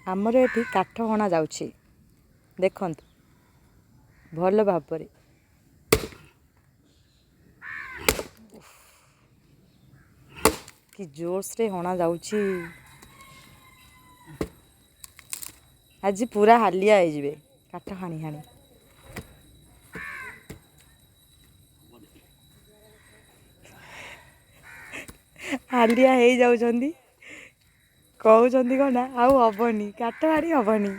आमर ये काठ हणा जाउछि देखंतु भल भाବରେ कि जोश रे हणा जाउछि। आज पूरा हालिया हो जिवे काठ हाणी हाणी हालिया हो जाउछंदी कहउछंदी कना आउ हबनी काठ हाणी हबनी।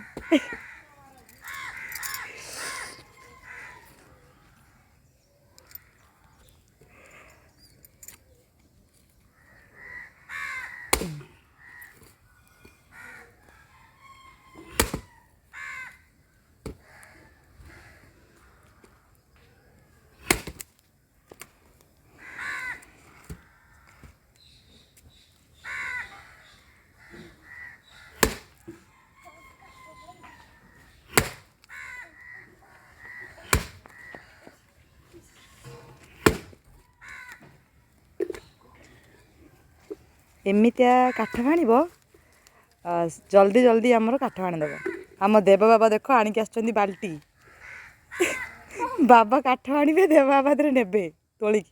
एमितिया काठ हाणिब जल्दी जल्दी आमर काठ हाणीदेव। आम देव बाबा देख आणिक आसुचंदी बाल्टी बाबा काठ हाणिबे देव बाबा दरे नेबे तोलिकी।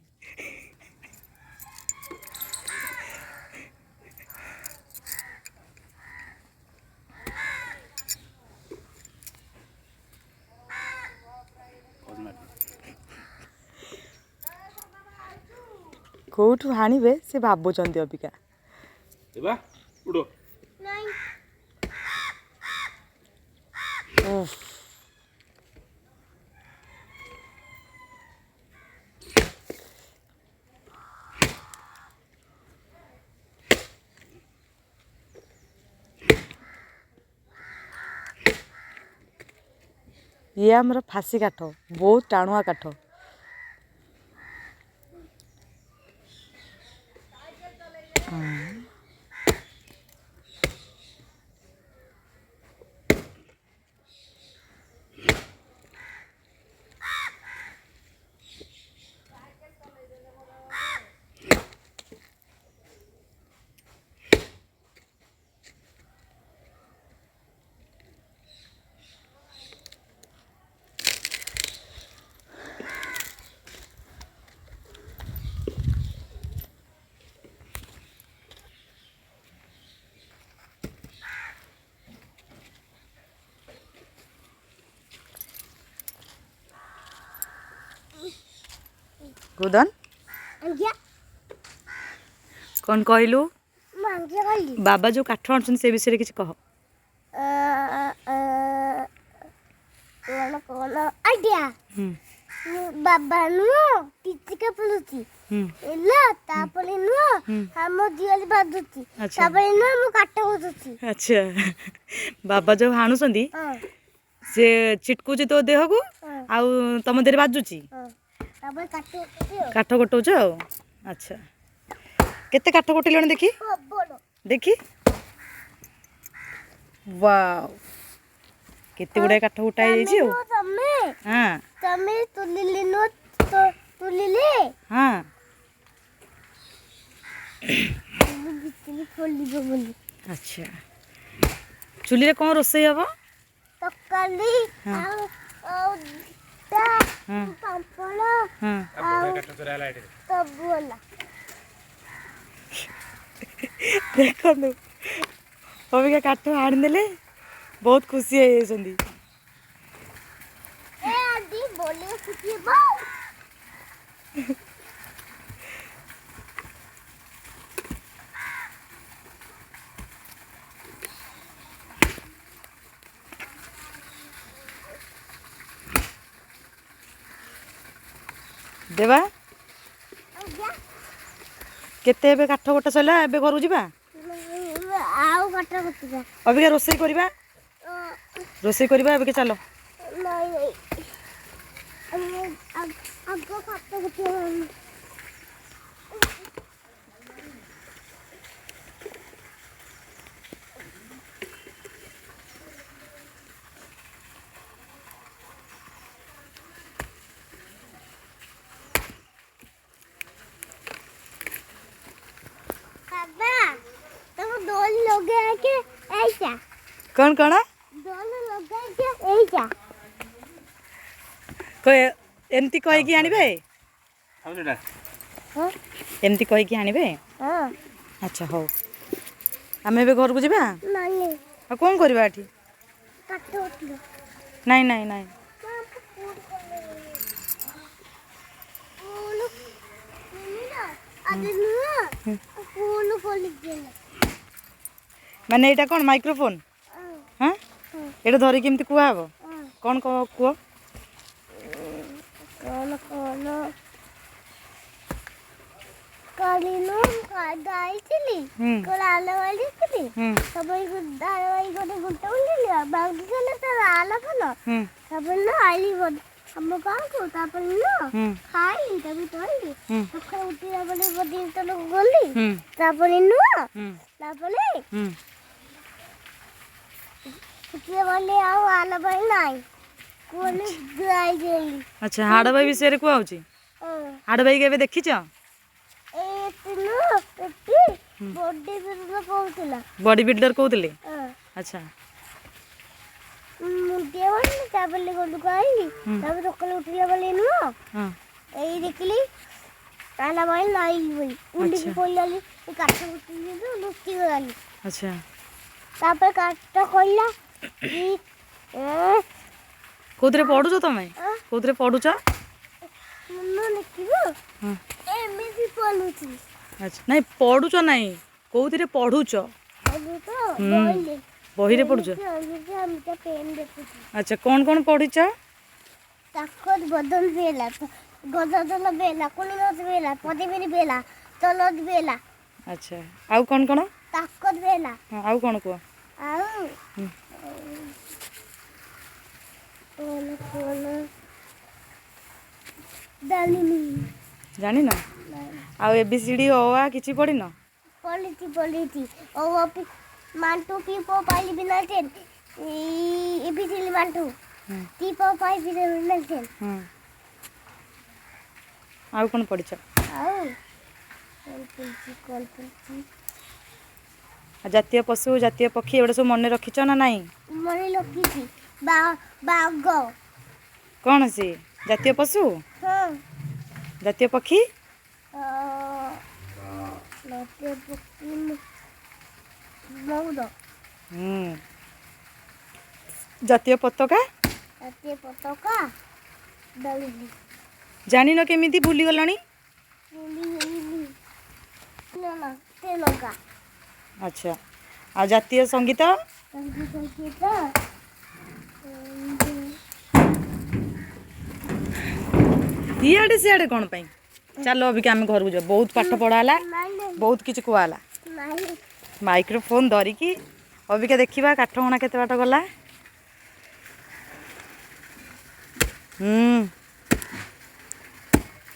कोठू हाणिबे से भाबुचंदी अबिका देबा उडो नहीं उफ ये आमर फासी काठ बहुत टाणुआ काठ। गुदन अंगिया कौन कहलु मांगिया गली बाबा जो काठ आणुछन से विषय किछ कह। कौन आइडिया बाबा नुओ टिचिका पलुची एला तापले नुओ हम दिवाली बादुची तापले नुओ मु काट होदुची। अच्छा बाबा जो हाणुछंदी से चिटकुची तो देह को आउ तम देह बाजुची तापर काठ गोटौछ आ। अच्छा केते काठ गोटेलण देखी देखी वाओ केते गुडे काठ उठाई जाइछि ओ तमे हां तमे तुलिले नो तो तुलिले हां बिजली खोली दो बोली। अच्छा चुली रे कोन रोसई हबो तकाली आ ता पापड़ हां काट चोरा लाइट तब बोला देखनु अबिका काठ हाणी देले बहुत खुशी है जंदी। ए आंटी बोले खुशी बाऊ देवा केते एबे काठ गोटा सला एबे घरु जिबा आउ काटा कुटिया अबिका रोसई करबा एबे के चलो नहीं नहीं आगो काटा कुटिया कौन कौन दोनों लगा एइजा एमती कहीकि आनिबे हां एमती कहीकि आनिबे हां अच्छा हौ आमे एबे घर को जिबा नहीं आ कौन करबा एठी काट उठलो नहीं नहीं नहीं माने एटा कौन माइक्रोफोन हाँ एटा धरी केमती कुआ हबो कौन कुआ कौन कालीनो गाइছিলি কোলালে वालीছিলি সবাই দাঁড়াই করে ঘুরতে উঠলি বাকি গেলে তো আলা কেন তারপর না আইলি हम गाँव तापर ना खाई तभी तोड़ी तो खा उठी तापर बदी तो लोग गोली तापर नुआ तापर कितने वाले आओ आला भाई नहीं कोने गाय गई अच्छा हाड़ भाई विषय रे को आउची हाड़ भाई केबे देखि छ ए तिनो पेटी बॉडी बिल्डर कहउतला बॉडी बिल्डर कहउतले अच्छा मुंडिया वाली ताबले को दुकाई ताबे तो कल उठले वाले नु हां ए देखली आला भाई लाई हुई उंडी की कोई लाली काट उठली तो लुटी वाली अच्छा तापर काट कोइला ई कोदरे पढु छ तमे कोदरे पढु छ मुन्नो लिखिबो एमसी पढुची अच्छा नहीं पढु छ नहीं कोदरे पढु छ अबे तो बोले बही रे पढु छ अच्छा कौन कौन पढि छ ताकत बदल बेला गददल बेला कुनिनस बेला पदिबिनी बेला तलद बेला अच्छा आउ कौन कौन ताकत बेला हां आउ कौन को आउ कोन दालिनी जानी ना आउ एबीसीडी ओ आ किछि पढि न पॉलिटी ओ अपि मानटू पीपो पाली बिना टेन ई बिजली मानटू पीपो पाई बिना टेन आउ कोन पढि छ आउ जातीय पशु जातीय पक्षी एबडे सब मन रखि छ ना नहीं मन रखि छी बाघ कौन से जातीय पशु हां जातीय पक्षी जातीय पक्षी बहुत जातीय पताका दलिली जानी न केमिति भूली गलनी ना तेलगा अच्छा आ जातीय संगीत इे सियाड़े कौन पाई चलो अभी आम घर को जा बहुत पाठ पढ़ाला बहुत किसी कहला माइक्रोफोन धरिकी अबिका देखा काठ हणा केते बाट गला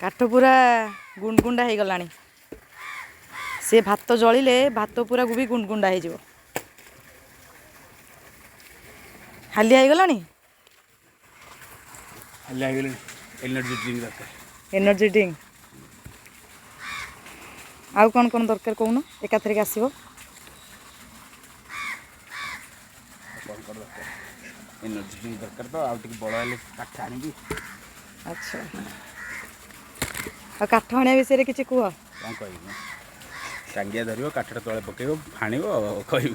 काठ पूरा गुंडगुंडा हो गलानी से भात जलिले भात पूरा भी गुंडगुंडा हो हालिया हो गलानी एनर्जी ड्रिंक आउ कौन कौन दरकार कौन एकाथरिक आसो एनर्जी ड्रिंक दरकार तो आउ टिके बड़ हेले काठ आनिबी अच्छा आ काठ आनिया विषय किसी कह कौन कहबी टांगिया धरियो काठटा तले पकेइबो फाणिबो कहबी